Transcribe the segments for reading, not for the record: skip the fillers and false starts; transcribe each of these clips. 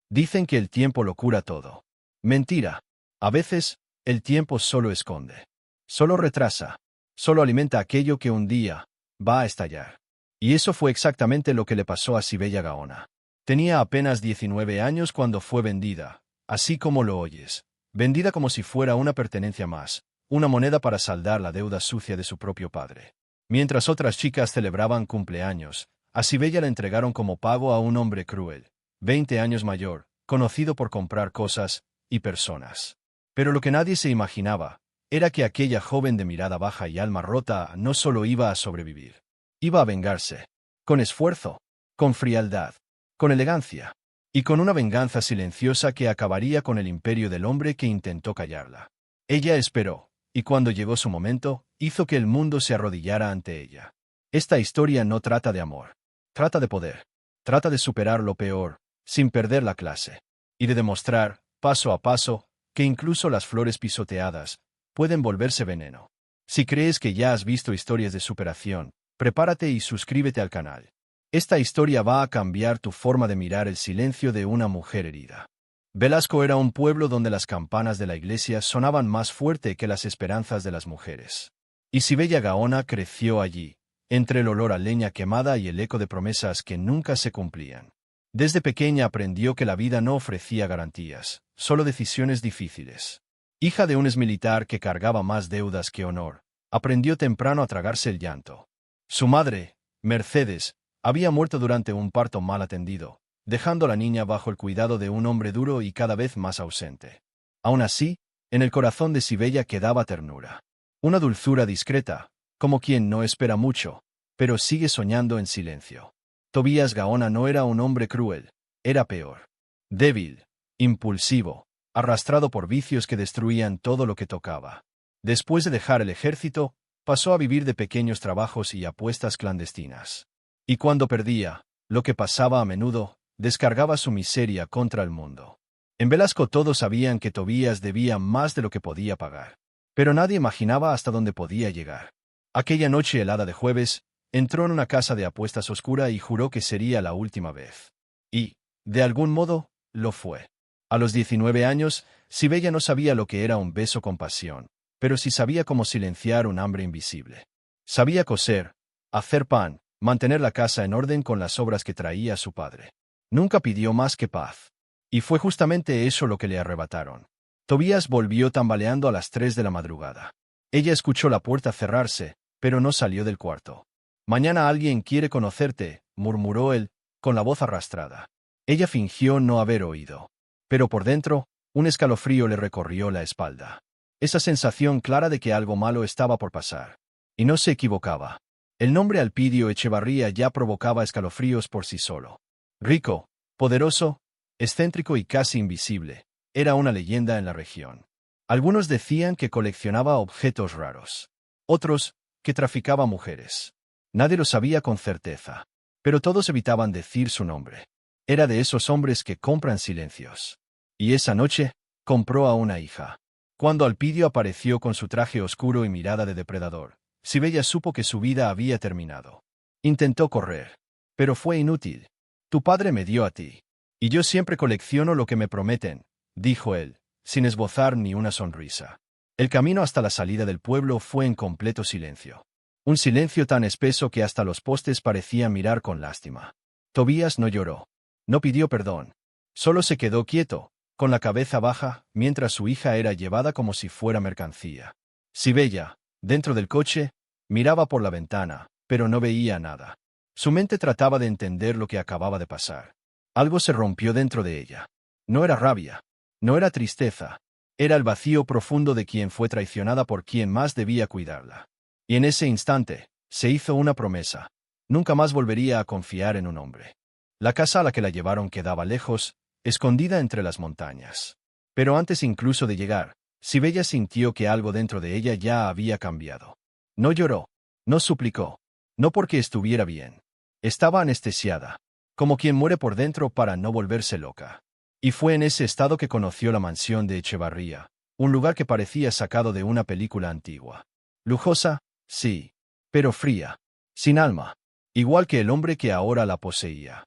Dicen que el tiempo lo cura todo. Mentira. A veces, el tiempo solo esconde. Solo retrasa. Solo alimenta aquello que un día va a estallar. Y eso fue exactamente lo que le pasó a Sibella Gaona. Tenía apenas 19 años cuando fue vendida, así como lo oyes. Vendida como si fuera una pertenencia más, una moneda para saldar la deuda sucia de su propio padre. Mientras otras chicas celebraban cumpleaños, a Sibella la entregaron como pago a un hombre cruel, 20 años mayor, conocido por comprar cosas y personas. Pero lo que nadie se imaginaba era que aquella joven de mirada baja y alma rota no solo iba a sobrevivir. Iba a vengarse. Con esfuerzo, con frialdad, con elegancia, y con una venganza silenciosa que acabaría con el imperio del hombre que intentó callarla. Ella esperó, y cuando llegó su momento, hizo que el mundo se arrodillara ante ella. Esta historia no trata de amor. Trata de poder. Trata de superar lo peor, sin perder la clase. Y de demostrar, paso a paso, que incluso las flores pisoteadas pueden volverse veneno. Si crees que ya has visto historias de superación, prepárate y suscríbete al canal. Esta historia va a cambiar tu forma de mirar el silencio de una mujer herida. Velasco era un pueblo donde las campanas de la iglesia sonaban más fuerte que las esperanzas de las mujeres. Y Sibella Gaona creció allí, entre el olor a leña quemada y el eco de promesas que nunca se cumplían. Desde pequeña aprendió que la vida no ofrecía garantías, solo decisiones difíciles. Hija de un exmilitar que cargaba más deudas que honor, aprendió temprano a tragarse el llanto. Su madre, Mercedes, había muerto durante un parto mal atendido, dejando a la niña bajo el cuidado de un hombre duro y cada vez más ausente. Aún así, en el corazón de Sibella quedaba ternura. Una dulzura discreta, como quien no espera mucho, pero sigue soñando en silencio. Tobías Gaona no era un hombre cruel, era peor. Débil, impulsivo, arrastrado por vicios que destruían todo lo que tocaba. Después de dejar el ejército, pasó a vivir de pequeños trabajos y apuestas clandestinas. Y cuando perdía, lo que pasaba a menudo, descargaba su miseria contra el mundo. En Velasco todos sabían que Tobías debía más de lo que podía pagar. Pero nadie imaginaba hasta dónde podía llegar. Aquella noche helada de jueves, entró en una casa de apuestas oscura y juró que sería la última vez. Y, de algún modo, lo fue. A los 19 años, Sibella no sabía lo que era un beso con pasión, pero sí sabía cómo silenciar un hambre invisible. Sabía coser, hacer pan, mantener la casa en orden con las obras que traía su padre. Nunca pidió más que paz. Y fue justamente eso lo que le arrebataron. Tobías volvió tambaleando a las 3 de la madrugada. Ella escuchó la puerta cerrarse, pero no salió del cuarto. «Mañana alguien quiere conocerte», murmuró él, con la voz arrastrada. Ella fingió no haber oído. Pero por dentro, un escalofrío le recorrió la espalda. Esa sensación clara de que algo malo estaba por pasar. Y no se equivocaba. El nombre Alpidio Echevarría ya provocaba escalofríos por sí solo. Rico, poderoso, excéntrico y casi invisible, era una leyenda en la región. Algunos decían que coleccionaba objetos raros. Otros, que traficaba mujeres. Nadie lo sabía con certeza. Pero todos evitaban decir su nombre. Era de esos hombres que compran silencios. Y esa noche, compró a una hija. Cuando Alpidio apareció con su traje oscuro y mirada de depredador, Sibella supo que su vida había terminado. Intentó correr. Pero fue inútil. Tu padre me dio a ti. Y yo siempre colecciono lo que me prometen, dijo él, sin esbozar ni una sonrisa. El camino hasta la salida del pueblo fue en completo silencio. Un silencio tan espeso que hasta los postes parecían mirar con lástima. Tobías no lloró. No pidió perdón. Solo se quedó quieto, con la cabeza baja, mientras su hija era llevada como si fuera mercancía. Sibella, dentro del coche, miraba por la ventana, pero no veía nada. Su mente trataba de entender lo que acababa de pasar. Algo se rompió dentro de ella. No era rabia. No era tristeza. Era el vacío profundo de quien fue traicionada por quien más debía cuidarla. Y en ese instante, se hizo una promesa. Nunca más volvería a confiar en un hombre. La casa a la que la llevaron quedaba lejos, escondida entre las montañas. Pero antes incluso de llegar, Sibella sintió que algo dentro de ella ya había cambiado. No lloró. No suplicó. No porque estuviera bien. Estaba anestesiada, como quien muere por dentro para no volverse loca. Y fue en ese estado que conoció la mansión de Echevarría, un lugar que parecía sacado de una película antigua. Lujosa, sí, pero fría, sin alma, igual que el hombre que ahora la poseía.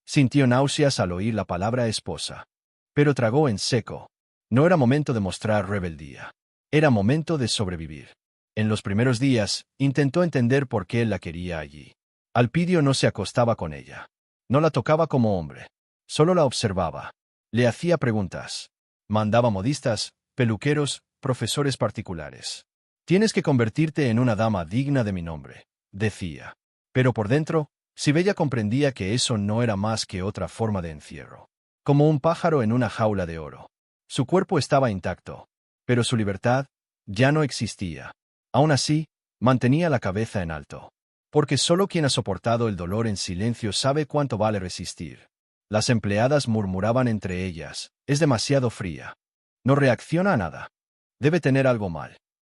Sintió náuseas al oír la palabra esposa. Pero tragó en seco. No era momento de mostrar rebeldía. Era momento de sobrevivir. En los primeros días, intentó entender por qué él la quería allí. Alpidio no se acostaba con ella. No la tocaba como hombre. Solo la observaba. Le hacía preguntas. Mandaba modistas, peluqueros, profesores particulares. Tienes que convertirte en una dama digna de mi nombre, decía. Pero por dentro, Sibella comprendía que eso no era más que otra forma de encierro. Como un pájaro en una jaula de oro. Su cuerpo estaba intacto, pero su libertad ya no existía. Aún así, mantenía la cabeza en alto. Porque solo quien ha soportado el dolor en silencio sabe cuánto vale resistir. Las empleadas murmuraban entre ellas, es demasiado fría. No reacciona a nada. Debe tener algo mal.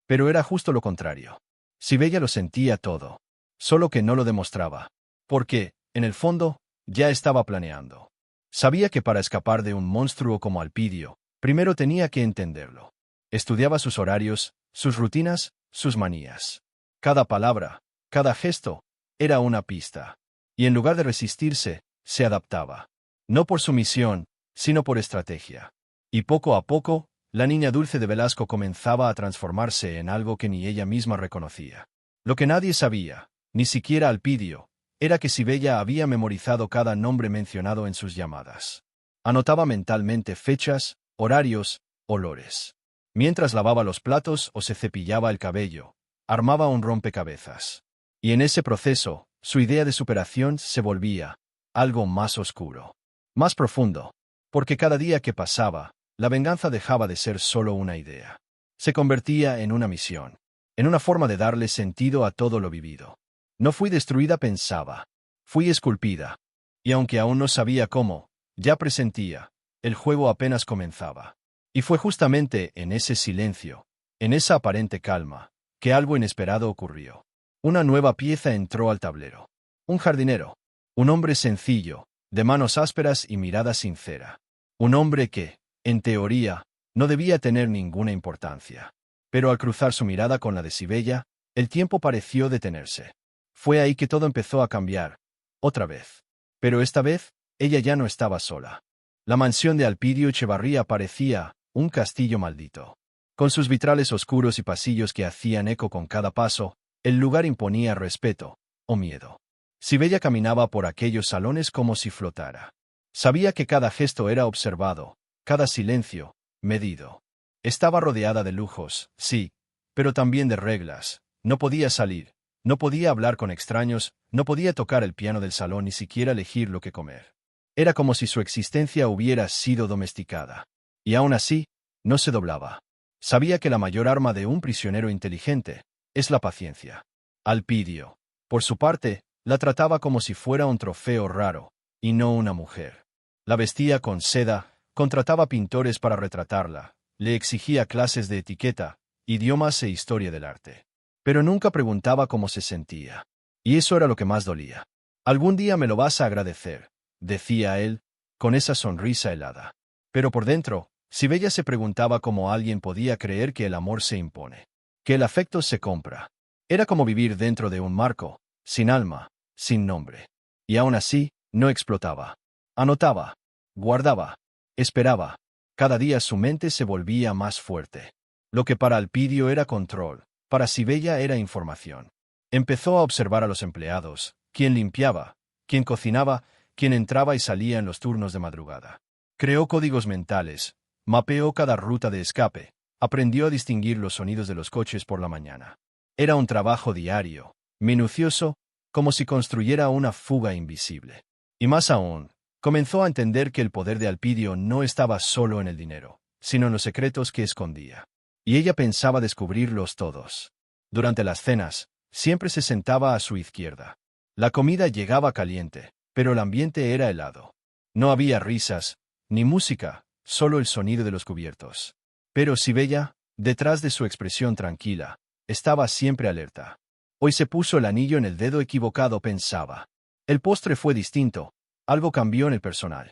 Pero era justo lo contrario. Sibella lo sentía todo. Solo que no lo demostraba. Porque, en el fondo, ya estaba planeando. Sabía que para escapar de un monstruo como Alpidio, primero tenía que entenderlo. Estudiaba sus horarios, sus rutinas, sus manías. Cada palabra, cada gesto, era una pista. Y en lugar de resistirse, se adaptaba. No por sumisión, sino por estrategia. Y poco a poco, la niña dulce de Velasco comenzaba a transformarse en algo que ni ella misma reconocía. Lo que nadie sabía, ni siquiera Alpidio, era que Sibella había memorizado cada nombre mencionado en sus llamadas. Anotaba mentalmente fechas, horarios, olores. Mientras lavaba los platos o se cepillaba el cabello, armaba un rompecabezas. Y en ese proceso, su idea de superación se volvía algo más oscuro, más profundo, porque cada día que pasaba, la venganza dejaba de ser solo una idea. Se convertía en una misión, en una forma de darle sentido a todo lo vivido. No fui destruida, pensaba. Fui esculpida. Y aunque aún no sabía cómo, ya presentía, el juego apenas comenzaba. Y fue justamente en ese silencio, en esa aparente calma, que algo inesperado ocurrió. Una nueva pieza entró al tablero. Un jardinero. Un hombre sencillo, de manos ásperas y mirada sincera. Un hombre que, en teoría, no debía tener ninguna importancia. Pero al cruzar su mirada con la de Sibella, el tiempo pareció detenerse. Fue ahí que todo empezó a cambiar. Otra vez. Pero esta vez, ella ya no estaba sola. La mansión de Alpidio Echevarría parecía un castillo maldito. Con sus vitrales oscuros y pasillos que hacían eco con cada paso, el lugar imponía respeto o miedo. Sibella caminaba por aquellos salones como si flotara. Sabía que cada gesto era observado, cada silencio, medido. Estaba rodeada de lujos, sí, pero también de reglas. No podía salir, no podía hablar con extraños, no podía tocar el piano del salón ni siquiera elegir lo que comer. Era como si su existencia hubiera sido domesticada. Y aún así, no se doblaba. Sabía que la mayor arma de un prisionero inteligente es la paciencia. Alpidio, por su parte, la trataba como si fuera un trofeo raro, y no una mujer. La vestía con seda, contrataba pintores para retratarla, le exigía clases de etiqueta, idiomas e historia del arte. Pero nunca preguntaba cómo se sentía. Y eso era lo que más dolía. Algún día me lo vas a agradecer, decía él, con esa sonrisa helada. Pero por dentro, Sibella se preguntaba cómo alguien podía creer que el amor se impone, que el afecto se compra. Era como vivir dentro de un marco, sin alma, sin nombre. Y aún así, no explotaba. Anotaba, guardaba, esperaba. Cada día su mente se volvía más fuerte. Lo que para Alpidio era control, para Sibella era información. Empezó a observar a los empleados, quién limpiaba, quién cocinaba, quién entraba y salía en los turnos de madrugada. Creó códigos mentales, mapeó cada ruta de escape, aprendió a distinguir los sonidos de los coches por la mañana. Era un trabajo diario, minucioso, como si construyera una fuga invisible. Y más aún, comenzó a entender que el poder de Alpidio no estaba solo en el dinero, sino en los secretos que escondía. Y ella pensaba descubrirlos todos. Durante las cenas, siempre se sentaba a su izquierda. La comida llegaba caliente, pero el ambiente era helado. No había risas, ni música, solo el sonido de los cubiertos. Pero Sibella, detrás de su expresión tranquila, estaba siempre alerta. Hoy se puso el anillo en el dedo equivocado, pensaba. El postre fue distinto, algo cambió en el personal.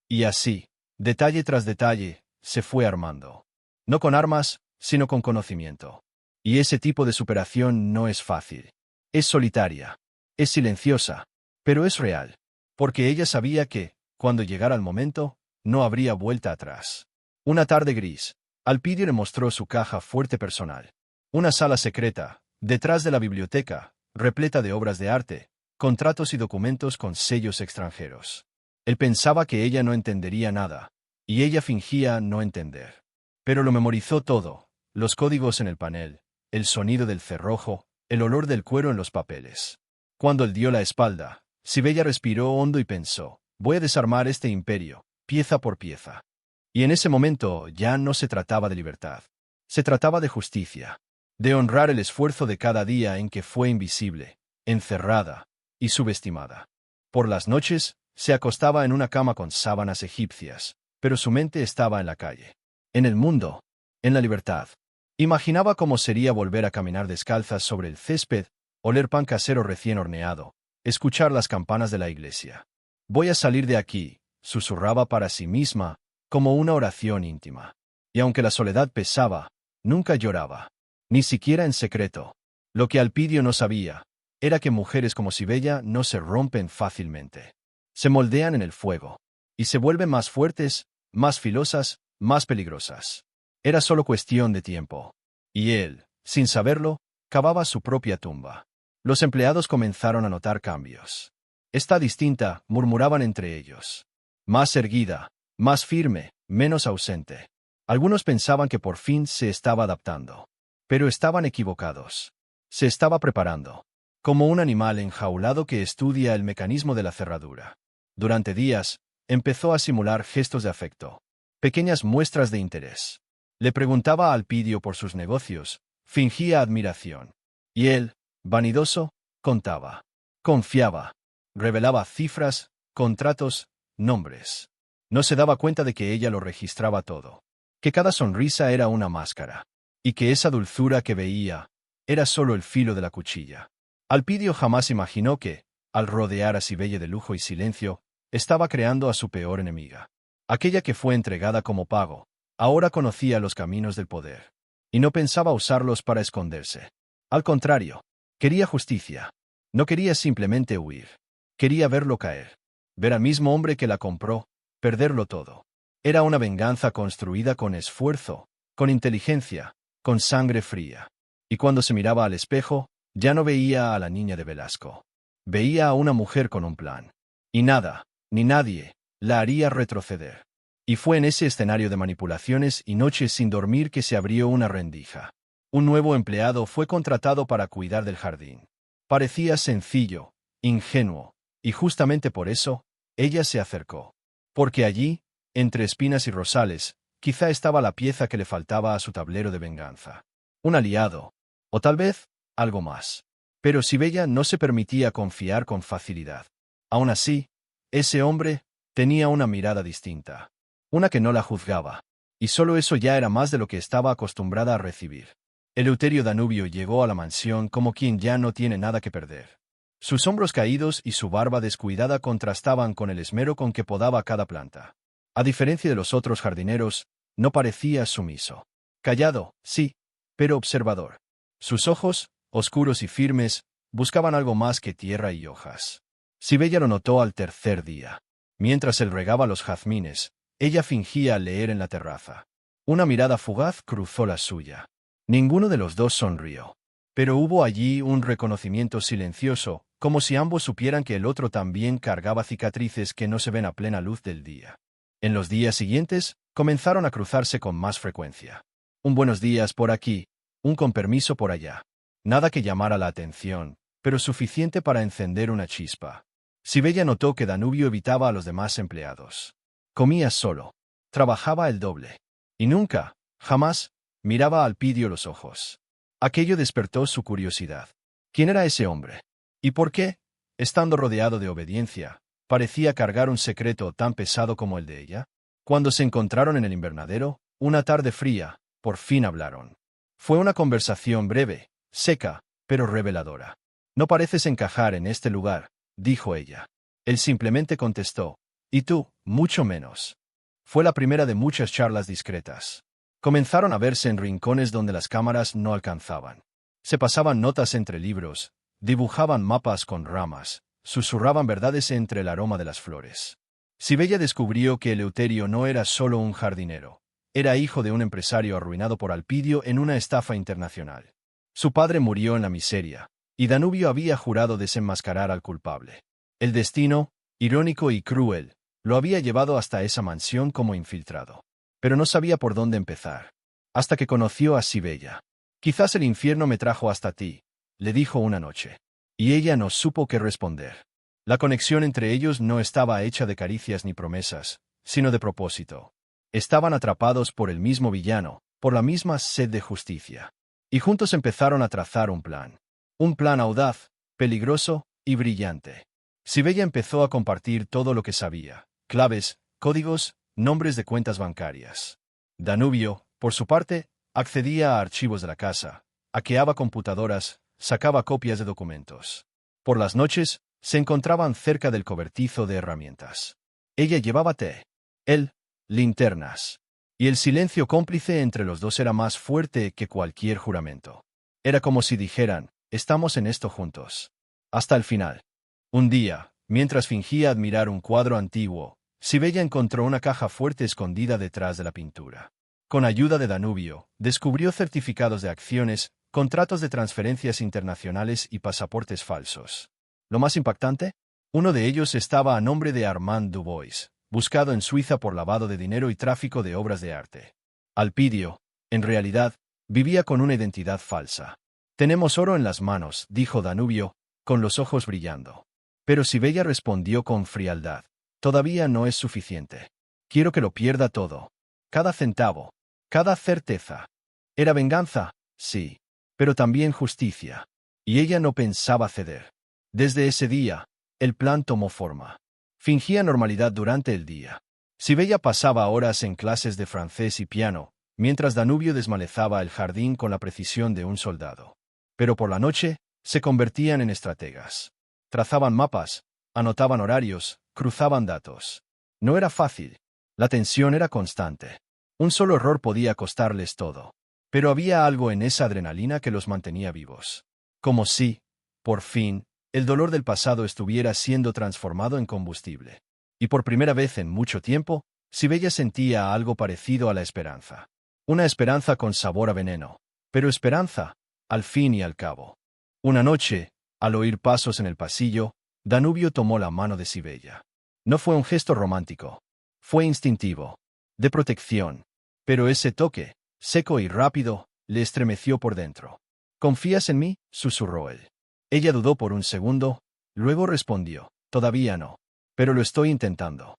Y así, detalle tras detalle, se fue armando. No con armas, sino con conocimiento. Y ese tipo de superación no es fácil. Es solitaria. Es silenciosa. Pero es real. porque ella sabía que, cuando llegara el momento, no habría vuelta atrás. Una tarde gris, Alpidio le mostró su caja fuerte personal. Una sala secreta, detrás de la biblioteca, repleta de obras de arte, contratos y documentos con sellos extranjeros. Él pensaba que ella no entendería nada, y ella fingía no entender. Pero lo memorizó todo, los códigos en el panel, el sonido del cerrojo, el olor del cuero en los papeles. Cuando él dio la espalda, Sibella respiró hondo y pensó, voy a desarmar este imperio, pieza por pieza. Y en ese momento ya no se trataba de libertad. Se trataba de justicia, de honrar el esfuerzo de cada día en que fue invisible, encerrada y subestimada. Por las noches, se acostaba en una cama con sábanas egipcias, pero su mente estaba en la calle, en el mundo, en la libertad. Imaginaba cómo sería volver a caminar descalzas sobre el césped, oler pan casero recién horneado, escuchar las campanas de la iglesia. Voy a salir de aquí, susurraba para sí misma, como una oración íntima. Y aunque la soledad pesaba, nunca lloraba, ni siquiera en secreto. Lo que Alpidio no sabía, era que mujeres como Sibella no se rompen fácilmente. Se moldean en el fuego, y se vuelven más fuertes, más filosas, más peligrosas. Era solo cuestión de tiempo. Y él, sin saberlo, cavaba su propia tumba. Los empleados comenzaron a notar cambios. Está distinta, murmuraban entre ellos. Más erguida, más firme, menos ausente. Algunos pensaban que por fin se estaba adaptando. Pero estaban equivocados. Se estaba preparando, como un animal enjaulado que estudia el mecanismo de la cerradura. Durante días, empezó a simular gestos de afecto, pequeñas muestras de interés. Le preguntaba a Alpidio por sus negocios, fingía admiración. Y él, vanidoso, contaba. Confiaba. Revelaba cifras, contratos, nombres. No se daba cuenta de que ella lo registraba todo. Que cada sonrisa era una máscara. Y que esa dulzura que veía era solo el filo de la cuchilla. Alpidio jamás imaginó que, al rodear a Sibella de lujo y silencio, estaba creando a su peor enemiga. Aquella que fue entregada como pago, ahora conocía los caminos del poder. Y no pensaba usarlos para esconderse. Al contrario, quería justicia. No quería simplemente huir. Quería verlo caer. Ver al mismo hombre que la compró, perderlo todo. Era una venganza construida con esfuerzo, con inteligencia, con sangre fría. Y cuando se miraba al espejo, ya no veía a la niña de Velasco. Veía a una mujer con un plan. Y nada, ni nadie, la haría retroceder. Y fue en ese escenario de manipulaciones y noches sin dormir que se abrió una rendija. Un nuevo empleado fue contratado para cuidar del jardín. Parecía sencillo, ingenuo, y justamente por eso, ella se acercó. Porque allí, entre espinas y rosales, quizá estaba la pieza que le faltaba a su tablero de venganza. Un aliado, o tal vez, algo más. Pero Sibella no se permitía confiar con facilidad. Aún así, ese hombre tenía una mirada distinta. Una que no la juzgaba. Y solo eso ya era más de lo que estaba acostumbrada a recibir. Eleuterio Danubio llegó a la mansión como quien ya no tiene nada que perder. Sus hombros caídos y su barba descuidada contrastaban con el esmero con que podaba cada planta. A diferencia de los otros jardineros, no parecía sumiso. Callado, sí, pero observador. Sus ojos, oscuros y firmes, buscaban algo más que tierra y hojas. Sibella lo notó al tercer día. Mientras él regaba los jazmines, ella fingía leer en la terraza. Una mirada fugaz cruzó la suya. Ninguno de los dos sonrió. Pero hubo allí un reconocimiento silencioso, como si ambos supieran que el otro también cargaba cicatrices que no se ven a plena luz del día. En los días siguientes, comenzaron a cruzarse con más frecuencia. Un buenos días por aquí, un con permiso por allá. Nada que llamara la atención, pero suficiente para encender una chispa. Sibella notó que Danubio evitaba a los demás empleados. Comía solo. Trabajaba el doble. Y nunca, jamás, miraba a Alpidio los ojos. Aquello despertó su curiosidad. ¿Quién era ese hombre? ¿Y por qué, estando rodeado de obediencia, parecía cargar un secreto tan pesado como el de ella? Cuando se encontraron en el invernadero, una tarde fría, por fin hablaron. Fue una conversación breve, seca, pero reveladora. No pareces encajar en este lugar, dijo ella. Él simplemente contestó, y tú, mucho menos. Fue la primera de muchas charlas discretas. Comenzaron a verse en rincones donde las cámaras no alcanzaban. Se pasaban notas entre libros, dibujaban mapas con ramas, susurraban verdades entre el aroma de las flores. Sibella descubrió que Eleuterio no era solo un jardinero. Era hijo de un empresario arruinado por Alpidio en una estafa internacional. Su padre murió en la miseria, y Danubio había jurado desenmascarar al culpable. El destino, irónico y cruel, lo había llevado hasta esa mansión como infiltrado. Pero no sabía por dónde empezar. Hasta que conoció a Sibella. «Quizás el infierno me trajo hasta ti», le dijo una noche. Y ella no supo qué responder. La conexión entre ellos no estaba hecha de caricias ni promesas, sino de propósito. Estaban atrapados por el mismo villano, por la misma sed de justicia. Y juntos empezaron a trazar un plan. Un plan audaz, peligroso y brillante. Sibella empezó a compartir todo lo que sabía: claves, códigos, nombres de cuentas bancarias. Danubio, por su parte, accedía a archivos de la casa, hackeaba computadoras, sacaba copias de documentos. Por las noches, se encontraban cerca del cobertizo de herramientas. Ella llevaba té. Él, linternas. Y el silencio cómplice entre los dos era más fuerte que cualquier juramento. Era como si dijeran: estamos en esto juntos. Hasta el final. Un día, mientras fingía admirar un cuadro antiguo, Sibella encontró una caja fuerte escondida detrás de la pintura. Con ayuda de Danubio, descubrió certificados de acciones, contratos de transferencias internacionales y pasaportes falsos. Lo más impactante, uno de ellos estaba a nombre de Armand Dubois, buscado en Suiza por lavado de dinero y tráfico de obras de arte. Alpidio, en realidad, vivía con una identidad falsa. «Tenemos oro en las manos», dijo Danubio, con los ojos brillando. Pero Sibella respondió con frialdad: «Todavía no es suficiente. Quiero que lo pierda todo. Cada centavo. Cada certeza». Era venganza, sí, pero también justicia. Y ella no pensaba ceder. Desde ese día, el plan tomó forma. Fingía normalidad durante el día. Sibella pasaba horas en clases de francés y piano, mientras Danubio desmalezaba el jardín con la precisión de un soldado. Pero por la noche, se convertían en estrategas. Trazaban mapas, anotaban horarios, cruzaban datos. No era fácil. La tensión era constante. Un solo error podía costarles todo. Pero había algo en esa adrenalina que los mantenía vivos. Como si, por fin, el dolor del pasado estuviera siendo transformado en combustible. Y por primera vez en mucho tiempo, Sibella sentía algo parecido a la esperanza. Una esperanza con sabor a veneno. Pero esperanza, al fin y al cabo. Una noche, al oír pasos en el pasillo, Danubio tomó la mano de Sibella. No fue un gesto romántico. Fue instintivo. De protección. Pero ese toque, seco y rápido, le estremeció por dentro. «¿Confías en mí?», susurró él. Ella dudó por un segundo, luego respondió: «Todavía no. Pero lo estoy intentando».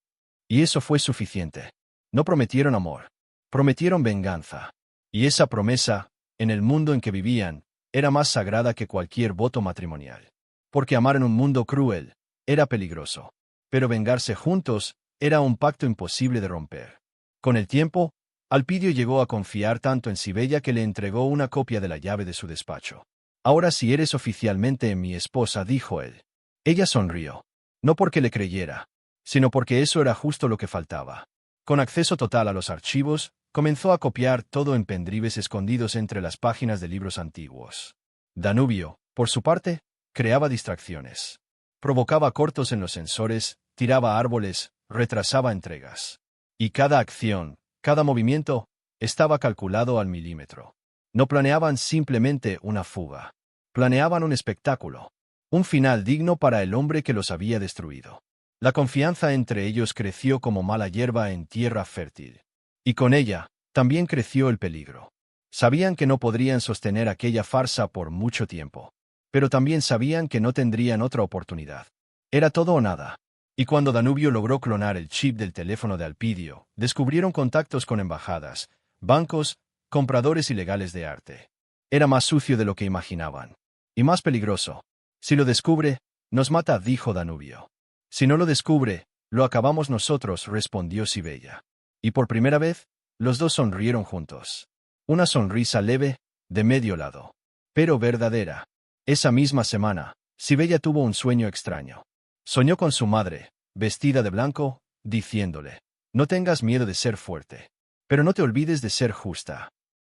Y eso fue suficiente. No prometieron amor. Prometieron venganza. Y esa promesa, en el mundo en que vivían, era más sagrada que cualquier voto matrimonial. Porque amar en un mundo cruel era peligroso. Pero vengarse juntos era un pacto imposible de romper. Con el tiempo, Alpidio llegó a confiar tanto en Sibella que le entregó una copia de la llave de su despacho. «Ahora sí eres oficialmente mi esposa», dijo él. Ella sonrió. No porque le creyera, sino porque eso era justo lo que faltaba. Con acceso total a los archivos, comenzó a copiar todo en pendrives escondidos entre las páginas de libros antiguos. Danubio, por su parte, creaba distracciones. Provocaba cortos en los sensores, tiraba árboles, retrasaba entregas. Y cada acción, cada movimiento, estaba calculado al milímetro. No planeaban simplemente una fuga. Planeaban un espectáculo. Un final digno para el hombre que los había destruido. La confianza entre ellos creció como mala hierba en tierra fértil. Y con ella, también creció el peligro. Sabían que no podrían sostener aquella farsa por mucho tiempo. Pero también sabían que no tendrían otra oportunidad. Era todo o nada. Y cuando Danubio logró clonar el chip del teléfono de Alpidio, descubrieron contactos con embajadas, bancos, compradores ilegales de arte. Era más sucio de lo que imaginaban. Y más peligroso. «Si lo descubre, nos mata», dijo Danubio. «Si no lo descubre, lo acabamos nosotros», respondió Sibella. Y por primera vez, los dos sonrieron juntos. Una sonrisa leve, de medio lado. Pero verdadera. Esa misma semana, Sibella tuvo un sueño extraño. Soñó con su madre, vestida de blanco, diciéndole: «No tengas miedo de ser fuerte. Pero no te olvides de ser justa».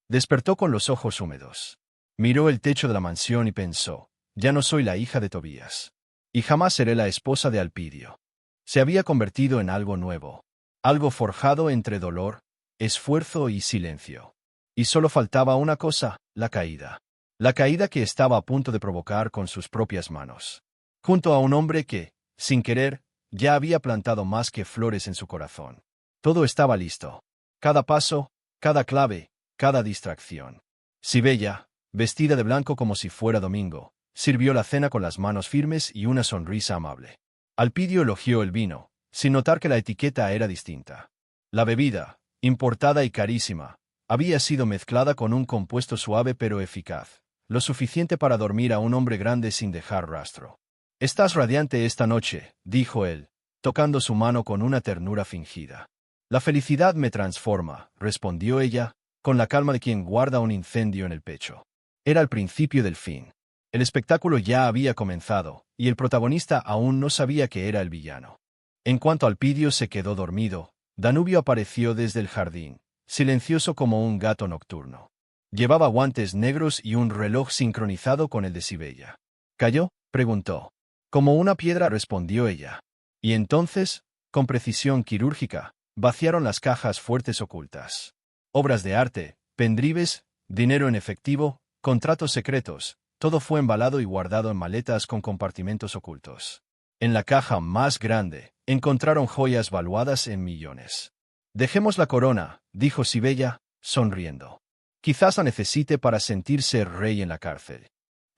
Despertó con los ojos húmedos. Miró el techo de la mansión y pensó: «Ya no soy la hija de Tobías. y jamás seré la esposa de Alpidio. Se había convertido en algo nuevo, algo forjado entre dolor, esfuerzo y silencio. Y solo faltaba una cosa, la caída. La caída que estaba a punto de provocar con sus propias manos. Junto a un hombre que, sin querer, ya había plantado más que flores en su corazón. Todo estaba listo. Cada paso, cada clave, cada distracción. Sibella, vestida de blanco como si fuera domingo, sirvió la cena con las manos firmes y una sonrisa amable. Alpidio elogió el vino, sin notar que la etiqueta era distinta. La bebida, importada y carísima, había sido mezclada con un compuesto suave pero eficaz, lo suficiente para dormir a un hombre grande sin dejar rastro. «Estás radiante esta noche», dijo él, tocando su mano con una ternura fingida. «La felicidad me transforma», respondió ella, con la calma de quien guarda un incendio en el pecho. Era el principio del fin. El espectáculo ya había comenzado, y el protagonista aún no sabía que era el villano. En cuanto Alpidio se quedó dormido, Danubio apareció desde el jardín, silencioso como un gato nocturno. Llevaba guantes negros y un reloj sincronizado con el de Sibella. «¿Cayó?», preguntó. «Como una piedra», respondió ella. Y entonces, con precisión quirúrgica, vaciaron las cajas fuertes ocultas. Obras de arte, pendrives, dinero en efectivo, contratos secretos, todo fue embalado y guardado en maletas con compartimentos ocultos. En la caja más grande, encontraron joyas valuadas en millones. «Dejemos la corona», dijo Sibella, sonriendo. «Quizás la necesite para sentirse rey en la cárcel».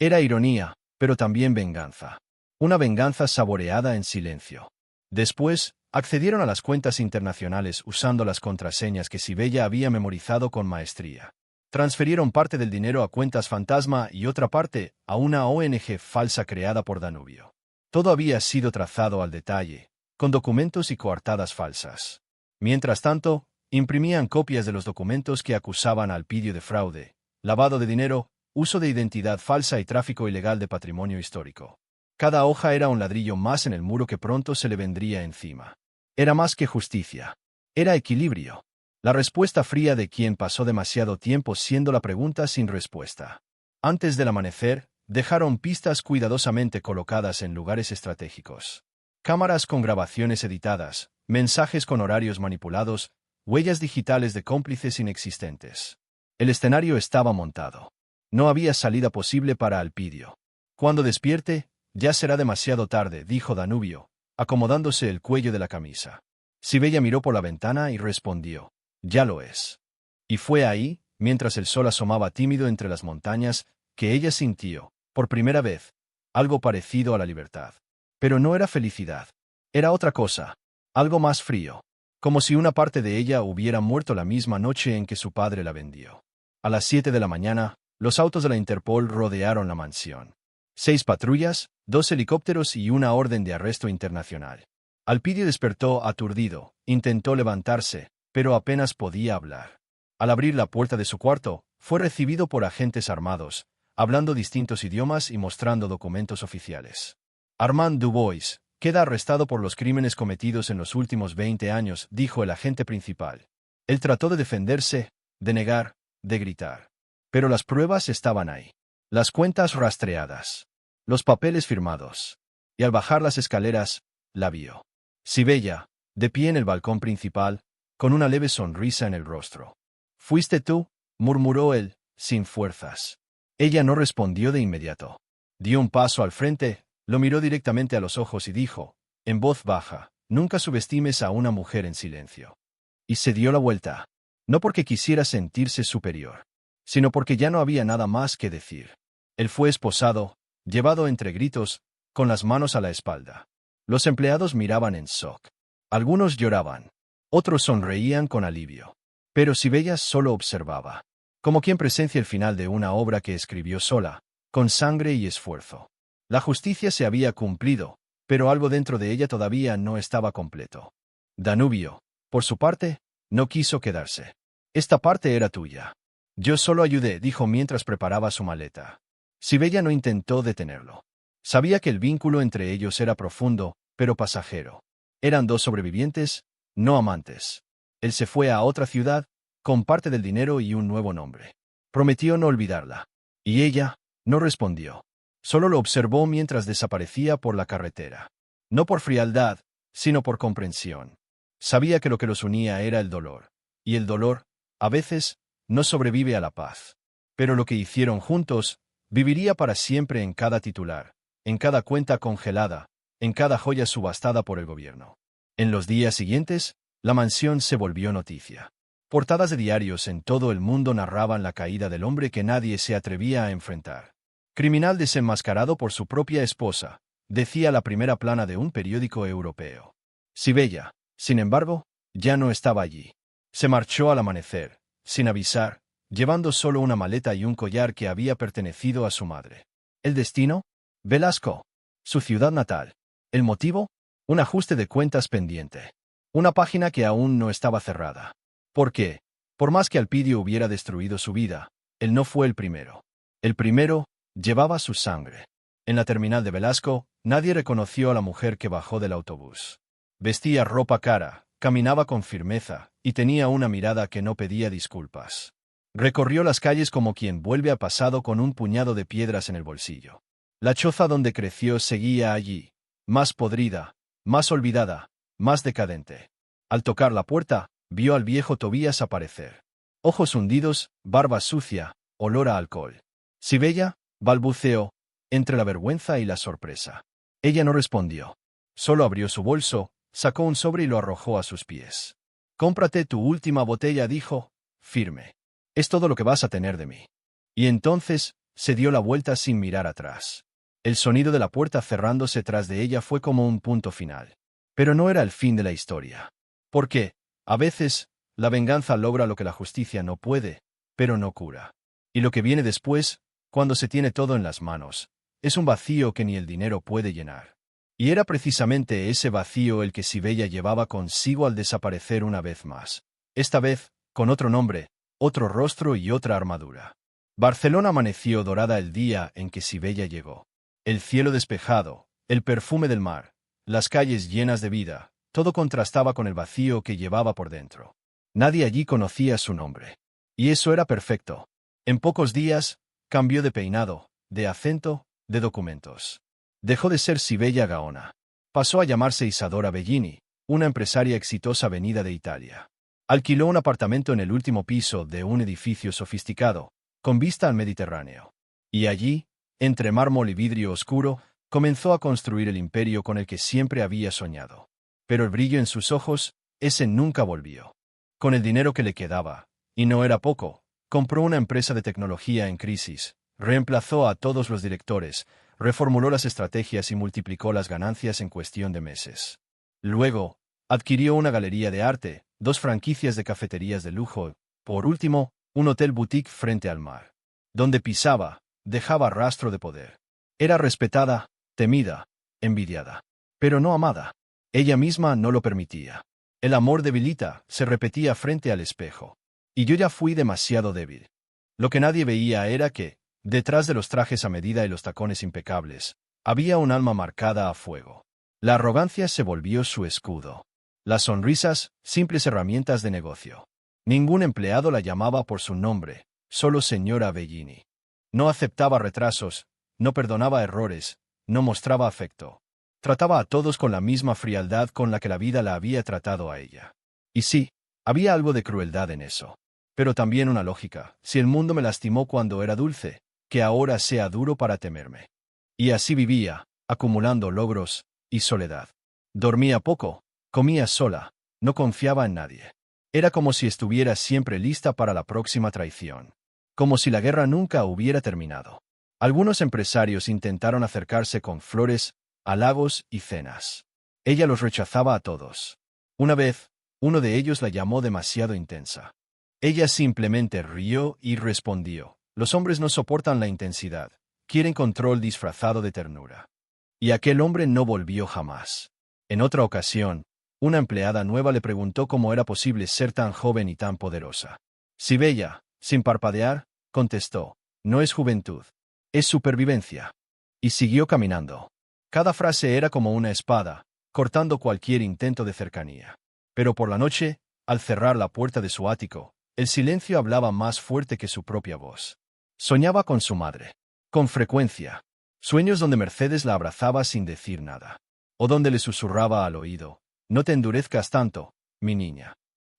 Era ironía, pero también venganza. Una venganza saboreada en silencio. Después, accedieron a las cuentas internacionales usando las contraseñas que Sibella había memorizado con maestría. Transfirieron parte del dinero a cuentas fantasma y otra parte a una ONG falsa creada por Danubio. Todo había sido trazado al detalle, con documentos y coartadas falsas. Mientras tanto, imprimían copias de los documentos que acusaban a Alpidio de fraude, lavado de dinero, uso de identidad falsa y tráfico ilegal de patrimonio histórico. Cada hoja era un ladrillo más en el muro que pronto se le vendría encima. Era más que justicia. Era equilibrio. La respuesta fría de quien pasó demasiado tiempo siendo la pregunta sin respuesta. Antes del amanecer, dejaron pistas cuidadosamente colocadas en lugares estratégicos. Cámaras con grabaciones editadas, mensajes con horarios manipulados, huellas digitales de cómplices inexistentes. El escenario estaba montado. No había salida posible para Alpidio. «Cuando despierte, ya será demasiado tarde», dijo Danubio, acomodándose el cuello de la camisa. Sibella miró por la ventana y respondió: «Ya lo es». Y fue ahí, mientras el sol asomaba tímido entre las montañas, que ella sintió, por primera vez, algo parecido a la libertad. Pero no era felicidad. Era otra cosa, algo más frío, como si una parte de ella hubiera muerto la misma noche en que su padre la vendió. A las 7 de la mañana, los autos de la Interpol rodearon la mansión. 6 patrullas, 2 helicópteros y una orden de arresto internacional. Alpidio despertó aturdido, intentó levantarse, pero apenas podía hablar. Al abrir la puerta de su cuarto, fue recibido por agentes armados, hablando distintos idiomas y mostrando documentos oficiales. «Armand Dubois queda arrestado por los crímenes cometidos en los últimos 20 años», dijo el agente principal. Él trató de defenderse, de negar, de gritar. Pero las pruebas estaban ahí. Las cuentas rastreadas. Los papeles firmados. Y al bajar las escaleras, la vio. Sibella, de pie en el balcón principal, con una leve sonrisa en el rostro. «¿Fuiste tú?», murmuró él, sin fuerzas. Ella no respondió de inmediato. Dio un paso al frente, lo miró directamente a los ojos y dijo, en voz baja: «Nunca subestimes a una mujer en silencio». Y se dio la vuelta. No porque quisiera sentirse superior, sino porque ya no había nada más que decir. Él fue esposado, llevado entre gritos, con las manos a la espalda. Los empleados miraban en shock. Algunos lloraban. Otros sonreían con alivio. Pero Sibella solo observaba, como quien presencia el final de una obra que escribió sola, con sangre y esfuerzo. La justicia se había cumplido, pero algo dentro de ella todavía no estaba completo. Danubio, por su parte, no quiso quedarse. «Esta parte era tuya». «Yo solo ayudé», dijo mientras preparaba su maleta. Sibella no intentó detenerlo. Sabía que el vínculo entre ellos era profundo, pero pasajero. Eran 2 sobrevivientes, no amantes. Él se fue a otra ciudad, con parte del dinero y un nuevo nombre. Prometió no olvidarla. Y ella no respondió. Solo lo observó mientras desaparecía por la carretera. No por frialdad, sino por comprensión. Sabía que lo que los unía era el dolor. Y el dolor, a veces, no sobrevive a la paz. Pero lo que hicieron juntos, viviría para siempre en cada titular, en cada cuenta congelada, en cada joya subastada por el gobierno. En los días siguientes, la mansión se volvió noticia. Portadas de diarios en todo el mundo narraban la caída del hombre que nadie se atrevía a enfrentar. Criminal desenmascarado por su propia esposa, decía la primera plana de un periódico europeo. Sibella, sin embargo, ya no estaba allí. Se marchó al amanecer, sin avisar, llevando solo una maleta y un collar que había pertenecido a su madre. ¿El destino? Velasco. Su ciudad natal. ¿El motivo? Un ajuste de cuentas pendiente. Una página que aún no estaba cerrada. ¿Por qué? Por más que Alpidio hubiera destruido su vida, él no fue el primero. El primero llevaba su sangre. En la terminal de Velasco, nadie reconoció a la mujer que bajó del autobús. Vestía ropa cara, caminaba con firmeza, y tenía una mirada que no pedía disculpas. Recorrió las calles como quien vuelve a pasado con un puñado de piedras en el bolsillo. La choza donde creció seguía allí, más podrida, más olvidada, más decadente. Al tocar la puerta, vio al viejo Tobías aparecer. Ojos hundidos, barba sucia, olor a alcohol. Sibella, balbuceó, entre la vergüenza y la sorpresa. Ella no respondió. Solo abrió su bolso, sacó un sobre y lo arrojó a sus pies. «Cómprate tu última botella», dijo, firme. «Es todo lo que vas a tener de mí». Y entonces, se dio la vuelta sin mirar atrás. El sonido de la puerta cerrándose tras de ella fue como un punto final. Pero no era el fin de la historia. Porque, a veces, la venganza logra lo que la justicia no puede, pero no cura. Y lo que viene después, cuando se tiene todo en las manos, es un vacío que ni el dinero puede llenar. Y era precisamente ese vacío el que Sibella llevaba consigo al desaparecer una vez más. Esta vez, con otro nombre, otro rostro y otra armadura. Barcelona amaneció dorada el día en que Sibella llegó. El cielo despejado, el perfume del mar, las calles llenas de vida, todo contrastaba con el vacío que llevaba por dentro. Nadie allí conocía su nombre. Y eso era perfecto. En pocos días, cambió de peinado, de acento, de documentos. Dejó de ser Sibella Gaona. Pasó a llamarse Isadora Bellini, una empresaria exitosa venida de Italia. Alquiló un apartamento en el último piso de un edificio sofisticado, con vista al Mediterráneo. Y allí, entre mármol y vidrio oscuro, comenzó a construir el imperio con el que siempre había soñado. Pero el brillo en sus ojos, ese nunca volvió. Con el dinero que le quedaba, y no era poco, compró una empresa de tecnología en crisis, reemplazó a todos los directores, reformuló las estrategias y multiplicó las ganancias en cuestión de meses. Luego, adquirió una galería de arte, 2 franquicias de cafeterías de lujo, por último, un hotel boutique frente al mar. Donde pisaba, dejaba rastro de poder. Era respetada, temida, envidiada. Pero no amada. Ella misma no lo permitía. El amor debilita, se repetía frente al espejo. Y yo ya fui demasiado débil. Lo que nadie veía era que, detrás de los trajes a medida y los tacones impecables, había un alma marcada a fuego. La arrogancia se volvió su escudo. Las sonrisas, simples herramientas de negocio. Ningún empleado la llamaba por su nombre, solo señora Bellini. No aceptaba retrasos, no perdonaba errores, no mostraba afecto. Trataba a todos con la misma frialdad con la que la vida la había tratado a ella. Y sí, había algo de crueldad en eso. Pero también una lógica: si el mundo me lastimó cuando era dulce, que ahora sea duro para temerme. Y así vivía, acumulando logros y soledad. Dormía poco, comía sola, no confiaba en nadie. Era como si estuviera siempre lista para la próxima traición. Como si la guerra nunca hubiera terminado. Algunos empresarios intentaron acercarse con flores, halagos y cenas. Ella los rechazaba a todos. Una vez, uno de ellos la llamó demasiado intensa. Ella simplemente rió y respondió: «Los hombres no soportan la intensidad, quieren control disfrazado de ternura». Y aquel hombre no volvió jamás. En otra ocasión, una empleada nueva le preguntó cómo era posible ser tan joven y tan poderosa. Sibella, sin parpadear, contestó: «No es juventud, es supervivencia». Y siguió caminando. Cada frase era como una espada, cortando cualquier intento de cercanía. Pero por la noche, al cerrar la puerta de su ático, el silencio hablaba más fuerte que su propia voz. Soñaba con su madre. Con frecuencia. Sueños donde Mercedes la abrazaba sin decir nada. O donde le susurraba al oído, no te endurezcas tanto, mi niña.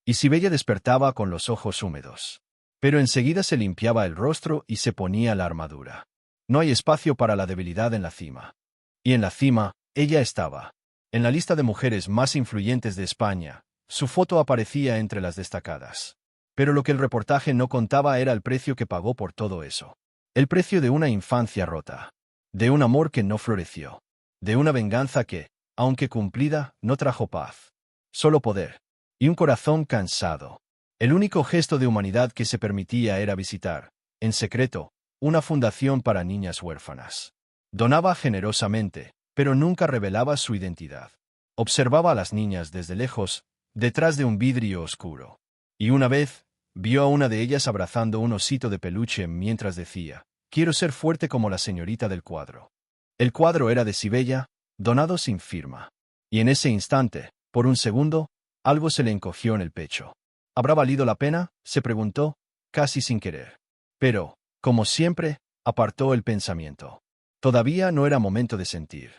Y Sibella despertaba con los ojos húmedos. Pero enseguida se limpiaba el rostro y se ponía la armadura. No hay espacio para la debilidad en la cima. Y en la cima, ella estaba. En la lista de mujeres más influyentes de España, su foto aparecía entre las destacadas. Pero lo que el reportaje no contaba era el precio que pagó por todo eso. El precio de una infancia rota. De un amor que no floreció. De una venganza que, aunque cumplida, no trajo paz. Solo poder. Y un corazón cansado. El único gesto de humanidad que se permitía era visitar, en secreto, una fundación para niñas huérfanas. Donaba generosamente, pero nunca revelaba su identidad. Observaba a las niñas desde lejos, detrás de un vidrio oscuro. Y una vez, vio a una de ellas abrazando un osito de peluche mientras decía, «Quiero ser fuerte como la señorita del cuadro». El cuadro era de Sibella, donado sin firma. Y en ese instante, por un segundo, algo se le encogió en el pecho. ¿Habrá valido la pena?, se preguntó, casi sin querer. Pero, como siempre, apartó el pensamiento. Todavía no era momento de sentir.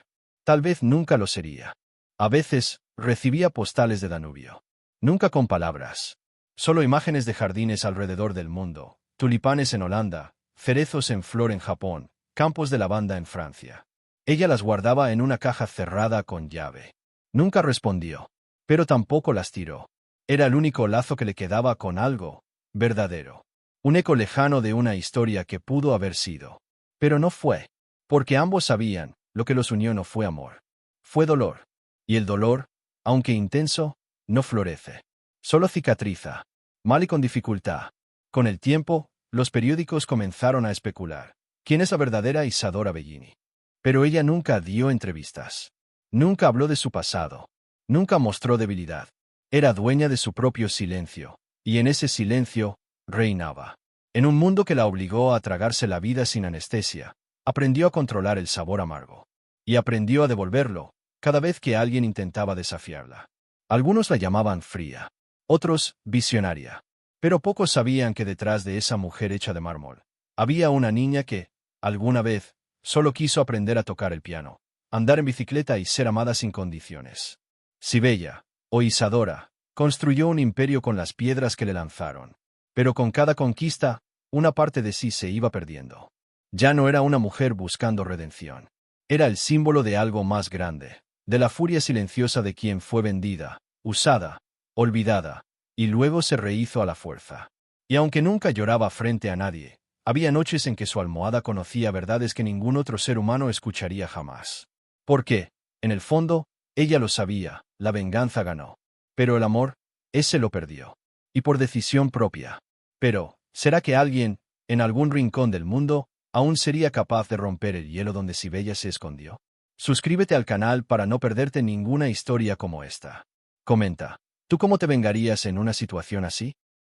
Tal vez nunca lo sería. A veces, recibía postales de Danubio. Nunca con palabras. Solo imágenes de jardines alrededor del mundo, tulipanes en Holanda, cerezos en flor en Japón, campos de lavanda en Francia. Ella las guardaba en una caja cerrada con llave. Nunca respondió, pero tampoco las tiró. Era el único lazo que le quedaba con algo verdadero. Un eco lejano de una historia que pudo haber sido. Pero no fue. Porque ambos sabían, lo que los unió no fue amor. Fue dolor. Y el dolor, aunque intenso, no florece. Solo cicatriza. Mal y con dificultad. Con el tiempo, los periódicos comenzaron a especular. ¿Quién es la verdadera Isadora Bellini? Pero ella nunca dio entrevistas. Nunca habló de su pasado. Nunca mostró debilidad. Era dueña de su propio silencio. Y en ese silencio, reinaba. En un mundo que la obligó a tragarse la vida sin anestesia, aprendió a controlar el sabor amargo. Y aprendió a devolverlo, cada vez que alguien intentaba desafiarla. Algunos la llamaban fría. Otros, visionaria. Pero pocos sabían que detrás de esa mujer hecha de mármol, había una niña que, alguna vez, solo quiso aprender a tocar el piano, andar en bicicleta y ser amada sin condiciones. Sibella, o Isadora, construyó un imperio con las piedras que le lanzaron. Pero con cada conquista, una parte de sí se iba perdiendo. Ya no era una mujer buscando redención. Era el símbolo de algo más grande, de la furia silenciosa de quien fue vendida, usada, olvidada, y luego se rehizo a la fuerza. Y aunque nunca lloraba frente a nadie, había noches en que su almohada conocía verdades que ningún otro ser humano escucharía jamás. Porque, en el fondo, ella lo sabía, la venganza ganó. Pero el amor, ese lo perdió. Y por decisión propia. Pero, ¿será que alguien, en algún rincón del mundo, aún sería capaz de romper el hielo donde Sibella se escondió? Suscríbete al canal para no perderte ninguna historia como esta. Comenta, ¿tú cómo te vengarías en una situación así?